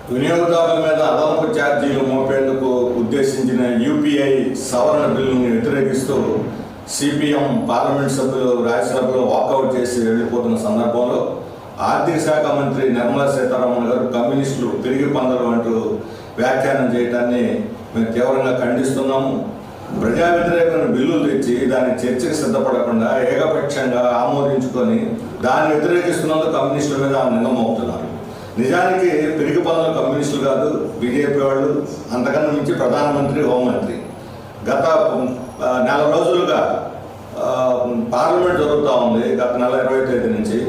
వినియోగదారుల మీద అదనపు ఛార్జీలు మోపేందుకు ఉద్దేశించిన యూపీఐ సవరణ బిల్లుని వ్యతిరేకిస్తూ సిపిఎం పార్లమెంట్ సభ్యులు రాజ్యసభలో వాకౌట్ చేసి వెళ్ళిపోతున్న సందర్భంలో ఆర్థిక శాఖ మంత్రి నిర్మలా సీతారామన్ గారు కమ్యూనిస్టులు తిరిగి పొందడం అంటూ వ్యాఖ్యానం చేయడాన్ని మేము తీవ్రంగా ఖండిస్తున్నాము. ప్రజా వ్యతిరేకమైన బిల్లులు తెచ్చి దాన్ని చర్చకు సిద్ధపడకుండా ఏకపక్షంగా ఆమోదించుకొని దాన్ని వ్యతిరేకిస్తున్నందుకు కమ్యూనిస్టుల మీద నిందమవుతున్నారు. నిజానికి పిరికి పనులు కమ్యూనిస్టులు కాదు, బీజేపీ వాళ్ళు, అంతకన్నా మించి ప్రధానమంత్రి, హోంమంత్రి. గత నెల రోజులుగా పార్లమెంట్ జరుగుతూ ఉంది. గత నెల 20వ తేదీ నుంచి,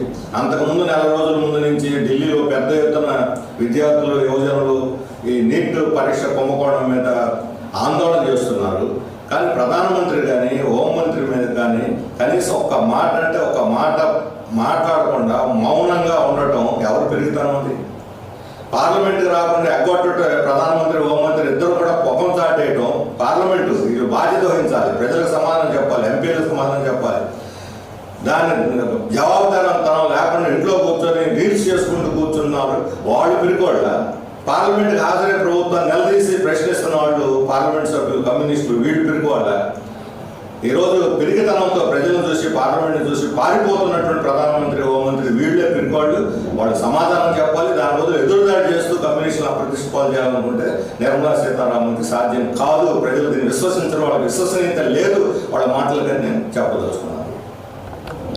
అంతకుముందు నెల రోజుల ముందు నుంచి ఢిల్లీలో పెద్ద ఎత్తున విద్యార్థులు, యువజనులు ఈ నీట్ పరీక్ష కుంభకోణం మీద ఆందోళన చేస్తున్నారు. కానీ ప్రధానమంత్రి కానీ హోంమంత్రి మీద కానీ కనీసం ఒక్క మాట అంటే ఒక మాట మాట్లాడకుండా మౌనంగా ఉండటం ఎవరు పెరుగుతాను ఉంది. పార్లమెంట్కి రాకుండా ఎగ్గొట్టడం ప్రధానమంత్రి, హోంమంత్రి ఇద్దరు కూడా పొగం చాటేయటం. పార్లమెంటు వీళ్ళు బాధ్యత వహించాలి, ప్రజలకు సమాధానం చెప్పాలి, ఎంపీలకు సమాధానం చెప్పాలి. దాన్ని జవాబుదారంతనం లేకుండా ఇంట్లో కూర్చొని రీల్స్ చేసుకుంటూ కూర్చున్నారు వాళ్ళు పిరికోళ్ళ. పార్లమెంట్కి హాజరై ప్రభుత్వాన్ని నిలదీసి ప్రశ్నిస్తున్న వాళ్ళు పార్లమెంట్ సభ్యులు కమ్యూనిస్టులు, వీళ్ళు పిరికోళ్ళ. ఈరోజు పిరికితనంతో ప్రజలను చూసి, పార్లమెంట్ని చూసి పారిపోతున్నటువంటి ప్రధానమంత్రి, హోంమంత్రి వీళ్ళే పిరికోళ్ళు. వాళ్ళు సమాధానం చెప్పాలి. దాని బదులు ఎదురుదాడి చేస్తూ కమ్యూనిస్టులను అప్రతిష్ఠపాలు చేయాలనుకుంటే నిర్మలా సీతారామన్కి సాధ్యం కాదు. ప్రజలు దీన్ని విశ్వసించడం, వాళ్ళకి విశ్వసనీయత లేదు వాళ్ళ మాటలు కానీ నేను చెప్పదలుచుకున్నాను.